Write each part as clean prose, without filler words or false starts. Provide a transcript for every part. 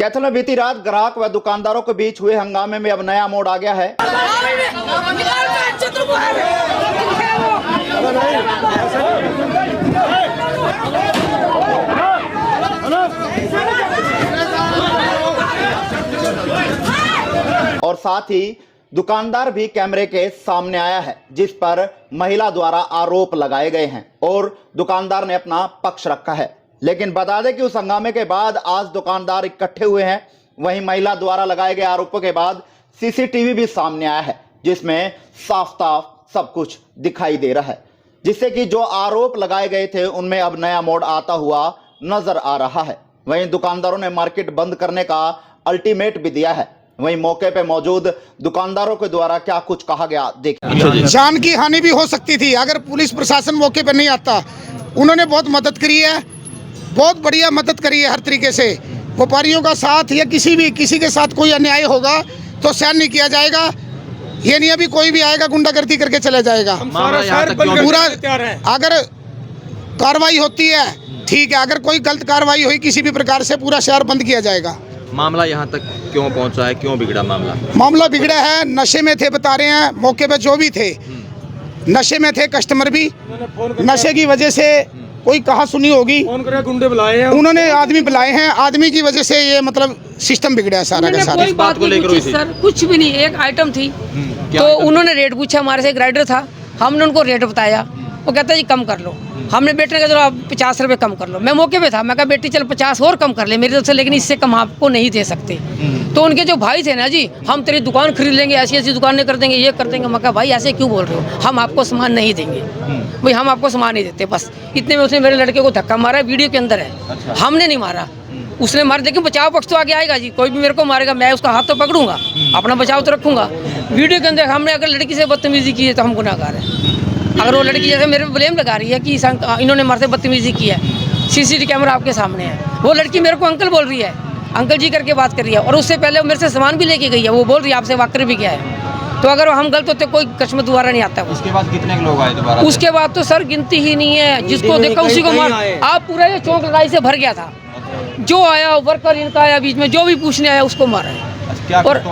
कैथल में बीती रात ग्राहक व दुकानदारों के बीच हुए हंगामे में अब नया मोड़ आ गया है। और साथ ही दुकानदार भी कैमरे के सामने आया है, जिस पर महिला द्वारा आरोप लगाए गए हैं और दुकानदार ने अपना पक्ष रखा है। लेकिन बता दें कि उस हंगामे के बाद आज दुकानदार इकट्ठे हुए हैं। वहीं महिला द्वारा लगाए गए आरोपों के बाद सीसीटीवी भी सामने आया है, जिसमें साफ साफ सब कुछ दिखाई दे रहा है, जिससे कि जो आरोप लगाए गए थे उनमें अब नया मोड़ आता हुआ नजर आ रहा है। वहीं दुकानदारों ने मार्केट बंद करने का अल्टीमेट भी दिया है। वहीं मौके पे मौजूद दुकानदारों के द्वारा क्या कुछ कहा गया देखिए। जान की हानि भी हो सकती थी अगर पुलिस प्रशासन मौके पर नहीं आता। उन्होंने बहुत मदद करी है, बहुत बढ़िया मदद करी है हर तरीके से। व्यापारियों का साथ या किसी के साथ कोई अन्याय होगा तो सहन नहीं किया जाएगा। ये नहीं अभी कोई भी आएगा गुंडागर्दी करके चला जाएगा। पूरा अगर कार्रवाई होती है ठीक है, अगर कोई गलत कार्रवाई हुई किसी भी प्रकार से पूरा शहर बंद किया जाएगा। मामला यहाँ तक क्यों पहुँचा है, क्यों बिगड़ा मामला बिगड़ा है, नशे में थे बता रहे हैं। मौके पे जो भी थे नशे में थे, कस्टमर भी नशे की वजह से कोई कहा सुनी होगी, गुंडे बुलाए हैं, उन्होंने आदमी बुलाए हैं। आदमी की वजह से ये मतलब सिस्टम बिगड़ा है सारा का सारा। कोई बात को लेकर सर कुछ भी नहीं, एक आइटम थी तो उन्होंने रेट पूछा। हमारे से एक राइडर था, हमने उनको रेट बताया। वो कहता जी कम कर लो। हमने बेटे ने कहा 50 रुपये कम कर लो। मैं मौके पे था, मैं कहा बेटी चल 50 और कम कर ले मेरी तरफ से, लेकिन इससे कम आपको नहीं दे सकते। तो उनके जो भाई थे ना जी, हम तेरी दुकान खरीद लेंगे, ऐसी ऐसी दुकानें कर देंगे, ये कर देंगे। मैं कहा भाई ऐसे क्यों बोल रहे हो, हम आपको सामान नहीं देंगे भाई, हम आपको सामान नहीं देते। बस इतने में उसने मेरे लड़के को धक्का मारा, वीडियो के अंदर है। हमने नहीं मारा, उसने मारा। देखिए बचाव पक्ष तो आगे आएगा जी, कोई भी मेरे को मारेगा मैं उसका हाथ तो पकड़ूंगा, अपना बचाव तो रखूंगा। वीडियो के अंदर हमने अगर लड़की से बदतमीजी की है तो हम गुनाहगार हैं। अगर वो लड़की जैसे मेरे पे ब्लेम लगा रही है कि इन्होंने मेरे से बदतमीजी की है, सीसीटीवी कैमरा आपके सामने है। वो लड़की मेरे को अंकल बोल रही है, अंकल जी करके बात कर रही है। और उससे पहले वो मेरे से सामान भी लेके गई है। वो बोल रही है आपसे वाकई भी क्या है। तो अगर हम गलत होते कोई कस्टमर दोबारा नहीं आता। उसके बाद कितने लोग आए दोबारा? उसके बाद तो सर गिनती ही नहीं है, जिसको देखा उसी को मार। आप पूरा ये चौक लड़ाई से भर गया था। जो आया वर्कर इनका आया बीच में, जो भी पूछने आया उसको मारा है। और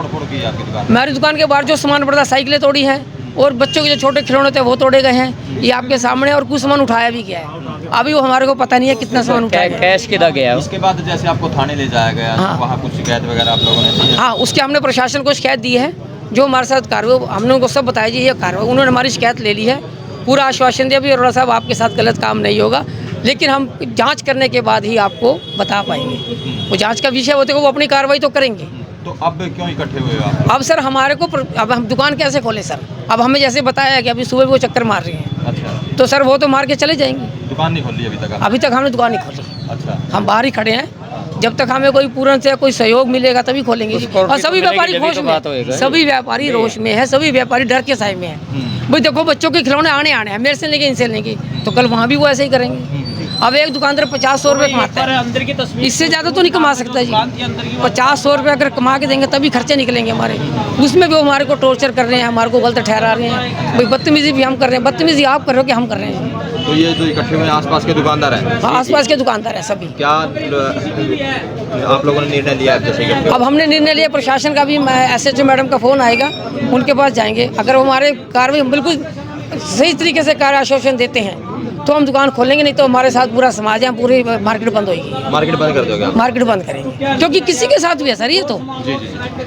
मेरी दुकान के बाहर जो सामान पड़ा था, साइकिलें तोड़ी हैं और बच्चों के जो छोटे खिलौने थे वो तोड़े गए हैं, ये आपके सामने। और कुछ सामान उठाया भी गया है, अभी वो हमारे को पता नहीं है कितना सामान उठाया गया। कैश कितना गया है? उसके बाद जैसे आपको थाने ले जाया गया, हाँ। वहाँ कुछ शिकायत वगैरह आप लोगों ने दी है? हाँ, उसके हमने प्रशासन को शिकायत दी है। जो हमारे साथ कार्रवाई, हमने उनको सब बताया जी ये कार्रवाई। उन्होंने हमारी शिकायत ले ली है, पूरा आश्वासन दिया भी अरोड़ा साहब आपके साथ गलत काम नहीं होगा, लेकिन हम जाँच करने के बाद ही आपको बता पाएंगे। वो जाँच का विषय होते वो अपनी कार्रवाई तो करेंगे। तो अब क्यों इकट्ठे हुए आप? अब सर हमारे को अब हम दुकान कैसे खोलें सर? अब हमें जैसे बताया कि अभी सुबह वो चक्कर मार रही हैं। अच्छा, तो सर वो तो मार के चले जाएंगे। दुकान नहीं खोली अभी तक? अभी तक हमने दुकान नहीं खोली। अच्छा, हम बाहर ही खड़े हैं, जब तक हमें कोई पूर्ण से कोई सहयोग मिलेगा तभी खोलेंगे। और सभी व्यापारी रोष में, सभी व्यापारी रोष में है, सभी व्यापारी डर के साए में है। भाई देखो बच्चों के खिलौने आने है, मेरे से लेंगे इनसे लेंगे, तो कल वहाँ भी वो ऐसे ही करेंगे। अब एक दुकानदार 50-100 रुपये कमाता है, इससे ज़्यादा तो नहीं कमा सकता जी। 50-100 रुपये अगर कमा के देंगे तभी खर्चे निकलेंगे हमारे। उसमें भी वो हमारे को टॉर्चर कर रहे हैं, हमारे को गलत ठहरा रहे हैं। भाई बदतमीजी भी हम कर रहे हैं, बदतमीजी आप कर रहे हो कि हम कर रहे हैं। तो ये जो इकट्ठे हुए आसपास के दुकानदार हैं? हाँ, आसपास के दुकानदार हैं सभी। क्या आप लोगों ने निर्णय लिया है? अब हमने निर्णय लिया, प्रशासन का भी SHO मैडम का फ़ोन आएगा, उनके पास जाएंगे। अगर वो हमारे कार्रवाई बिल्कुल सही तरीके से कार्य आश्वासन देते हैं तो हम दुकान खोलेंगे, नहीं तो हमारे साथ पूरा समाज है, पूरी मार्केट बंद होगी। मार्केट बंद कर दोगे? मार्केट बंद करेंगे, क्योंकि किसी के साथ भी है सर ये तो।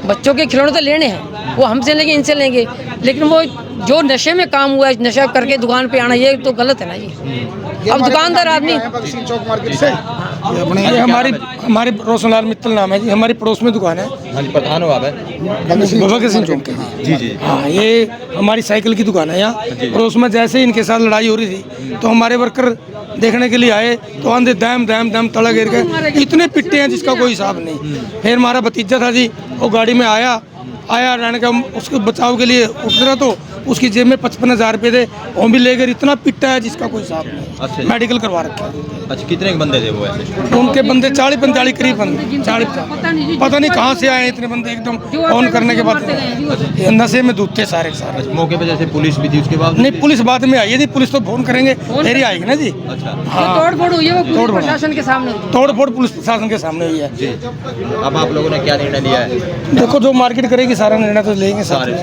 बच्चों के खिलौने तो लेने हैं, वो हमसे लेंगे इनसे लेंगे, लेकिन वो जो नशे में काम हुआ है, नशा करके दुकान पे आना, ये तो गलत है ना जी। अब दुकानदार आदमी चौक मार्केट से ये हमारी रोशनलाल मित्तल नाम है जी, हमारी पड़ोस में दुकान है। हाँ जी, प्रधान हो आप? भगत सिंह चौक के जी जी। हाँ, ये हमारी साइकिल की दुकान है यहाँ पड़ोस में। जैसे ही इनके साथ लड़ाई हो रही थी तो हमारे वर्कर देखने के लिए आए, तो आंधे दम दम दम तड़ा गिर गए। इतने पिट्टे हैं जिसका कोई हिसाब नहीं। फिर हमारा भतीजा था जी, वो गाड़ी में आया रहने का, उसके बचाव के लिए उठ रहा तो उसकी जेब में 55,000 रुपये थे, वो भी लेकर इतना पिटा है जिसका कोई हिसाब अच्छा नहीं। जी। मेडिकल करवा रखा है। अच्छा, कितने बंदे थे वो ऐसे? उनके बंदे 40-45 करीब बंदे, 40 पता नहीं कहाँ से आए इतने बंदे, एकदम ऑन करने के बाद ये नशे में दूध थे सारे के सारे। अच्छा, मौके पे जैसे पुलिस भी थी उसके बाद? नहीं, पुलिस बाद में आई है जी, पुलिस तो फोन करेंगे फिर ही आएगी ना जी। अच्छा तोड़ फोड़ हुई है वो पुलिस तोड़-फोड़। प्रशासन के सामने हुई है। तोड़ फोड़ पुलिस प्रशासन के सामने हुई है। जी। अब आप लोगों ने क्या निर्णय लिया है? देखो जो मार्केट करेगी सारा निर्णय तो लेंगे सारे।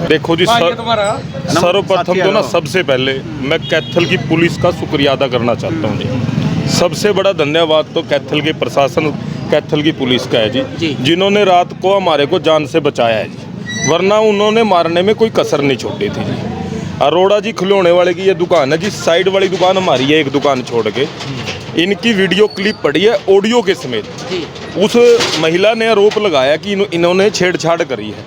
देखो जी, सर्वप्रथम तो ना सबसे पहले मैं कैथल की पुलिस का शुक्रिया अदा करना चाहता हूँ जी। सबसे बड़ा धन्यवाद तो कैथल के प्रशासन, कैथल की पुलिस का है जी, जिन्होंने रात को हमारे को जान से बचाया है जी, वरना उन्होंने मारने में कोई कसर नहीं छोड़ी थी जी। अरोड़ा जी खिलौने वाले की ये दुकान है जी, साइड वाली दुकान हमारी है, एक दुकान छोड़ के। इनकी वीडियो क्लिप पड़ी है ऑडियो के समेत। उस महिला ने आरोप लगाया कि इन्होंने छेड़छाड़ करी है,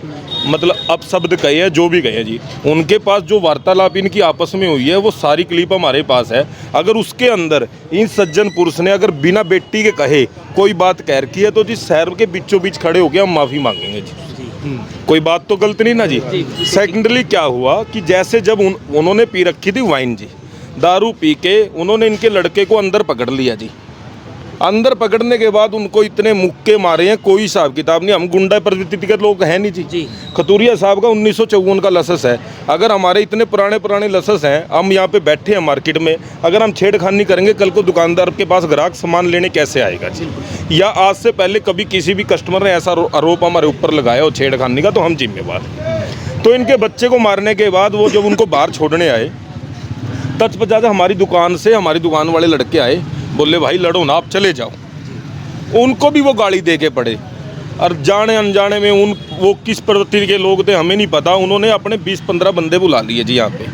मतलब अपशब्द कहे हैं, जो भी कहे जी। उनके पास जो वार्तालाप इनकी आपस में हुई है वो सारी क्लिप हमारे पास है। अगर उसके अंदर इन सज्जन पुरुष ने अगर बिना बेटी के कहे कोई बात कह रखी है तो जी शहर के बीचों बीच खड़े होकर हम माफ़ी मांगेंगे जी। कोई बात तो गलत नहीं ना जी। सेकेंडली क्या हुआ कि जैसे जब उन्होंने पी रखी थी वाइन जी, दारू पी के उन्होंने इनके लड़के को अंदर पकड़ लिया जी। अंदर पकड़ने के बाद उनको इतने मुक्के मारे हैं, कोई हिसाब किताब नहीं। हम गुंडा प्रवृत्ति के लोग हैं नहीं जी। खतूरिया साहब का 1954 का लसस है। अगर हमारे इतने पुराने लसस हैं, हम यहाँ पे बैठे हैं मार्केट में, अगर हम छेड़खानी करेंगे कल को दुकानदार के पास ग्राहक सामान लेने कैसे आएगा जी? या आज से पहले कभी किसी भी कस्टमर ने ऐसा आरोप हमारे ऊपर लगाया हो छेड़खानी का तो हम जिम्मेवार। तो इनके बच्चे को मारने के बाद वो जब उनको बाहर छोड़ने आए, तत्पश्चात हमारी दुकान से हमारी दुकान वाले लड़के आए, बोले भाई लड़ो ना, आप चले जाओ। उनको भी वो गाली दे के पड़े और जाने अनजाने में वो किस प्रवृत्ति के लोग थे हमें नहीं पता, उन्होंने अपने 20-15 बंदे बुला लिए जी। यहाँ पे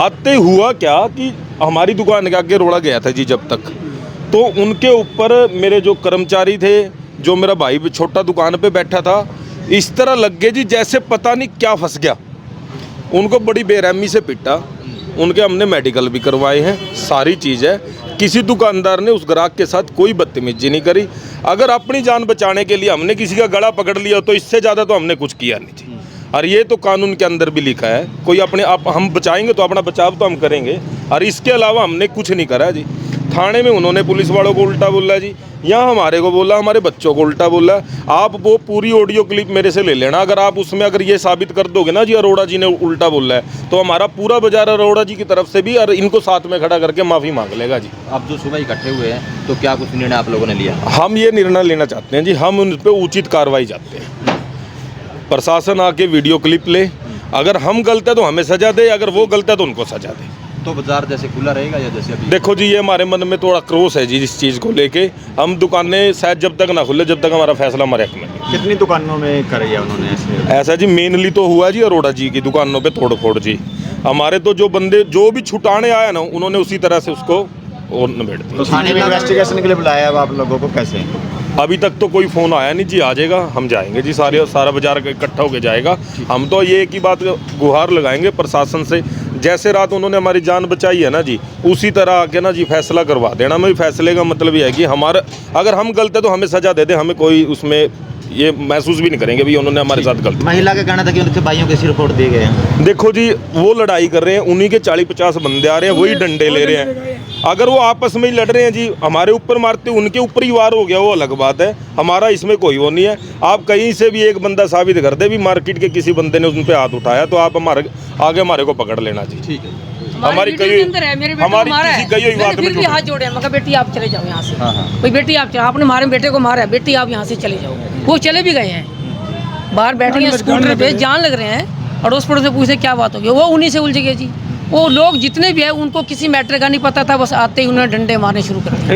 आते हुआ क्या कि हमारी दुकान के आगे रोड़ा गया था जी जब तक, तो उनके ऊपर मेरे जो कर्मचारी थे, जो मेरा भाई छोटा दुकान पे बैठा था, इस तरह लग गए जी जैसे पता नहीं क्या फंस गया। उनको बड़ी बेरहमी से पिटा, उनके हमने मेडिकल भी करवाए हैं, सारी चीज़ है। किसी दुकानदार ने उस ग्राहक के साथ कोई बदतमीजी नहीं करी। अगर अपनी जान बचाने के लिए हमने किसी का गला पकड़ लिया तो इससे ज़्यादा तो हमने कुछ किया नहीं जी। और ये तो कानून के अंदर भी लिखा है, कोई अपने आप हम बचाएंगे तो अपना बचाव तो हम करेंगे, और इसके अलावा हमने कुछ नहीं करा जी। थाने में उन्होंने पुलिस वालों को उल्टा बोला जी, यहाँ हमारे को बोला, हमारे बच्चों को उल्टा बोला। आप वो पूरी ऑडियो क्लिप मेरे से ले लेना, अगर आप उसमें अगर ये साबित कर दोगे ना जी अरोड़ा जी ने उल्टा बोला है, तो हमारा पूरा बाजार अरोड़ा जी की तरफ से भी और इनको साथ में खड़ा करके माफ़ी मांग लेगा जी। आप जो सुबह इकट्ठे हुए हैं तो क्या कुछ निर्णय आप लोगों ने लिया? हम ये निर्णय लेना चाहते हैं जी, हम उन पर उचित कार्रवाई चाहते हैं। प्रशासन आके वीडियो क्लिप ले, अगर हम गलत है तो हमें सजा दे, अगर वो गलत है तो उनको सजा दे। तो बाजार जैसे खुला रहेगा या जैसे अभी? देखो जी, ये हमारे मन में थोड़ा क्रोश है जी इस चीज़ को लेके। हम दुकानें शायद जब तक ना खुले, जब तक हमारा फैसला हमारे हक में नहीं। कितनी दुकानों में करी है उन्होंने ऐसे? ऐसा जी मेनली तो हुआ जी अरोड़ा जी की दुकानों पे तोड़ फोड़ जी। हमारे तो जो बंदे जो भी छुटाने आया ना, उन्होंने उसी तरह से उसको और निबेड़ दिया। तो थाने में इन्वेस्टिगेशन के लिए बुलाया है आप लोगों को, कैसे? अभी तक तो कोई फ़ोन आया नहीं जी, आ जाएगा, हम जाएंगे जी, सारा बाजार इकट्ठा होकर जाएगा। हम तो ये एक ही बात गुहार लगाएंगे प्रशासन से, जैसे रात उन्होंने हमारी जान बचाई है ना जी, उसी तरह आके ना जी फैसला करवा देना। मेरे फैसले का मतलब ये है कि हमारा अगर हम गलत है तो हमें सजा दे दे, हमें कोई उसमें ये महसूस भी नहीं करेंगे भी उन्होंने हमारे साथ गलत। महिला का कहना था कि उनके भाइयों के सिर फोड़ दिए गए हैं। देखो जी, वो लड़ाई कर रहे हैं, उन्हीं के 40-50 बंदे आ रहे हैं, वही डंडे ले रहे हैं। अगर वो आपस में ही लड़ रहे हैं जी, हमारे ऊपर मारते उनके ऊपर ही वार हो गया, वो अलग बात है। हमारा इसमें कोई वो नहीं है। आप कहीं से भी एक बंदा साबित कर दे भी मार्केट के किसी बंदे ने उन पे हाथ उठाया, तो आप हमारे आगे हमारे को पकड़ लेना जी। ठीक है। हमारी कई हाथ जोड़े, मगर बेटी आप चले जाओ यहाँ से। कोई बेटी आप आपने हमारे बेटे को मारा है, बेटी आप यहाँ से चले जाओ। वो चले भी गए हैं, बाहर बैठे हैं स्कूटर पे, जान लग रहे हैं। अड़ोस पड़ोस से पूछे क्या बात होगी, वो उन्हीं से उलझ गए जी। वो लोग जितने भी हैं उनको किसी मैटर का नहीं पता था, बस आते ही उन्होंने डंडे मारने शुरू कर दिए।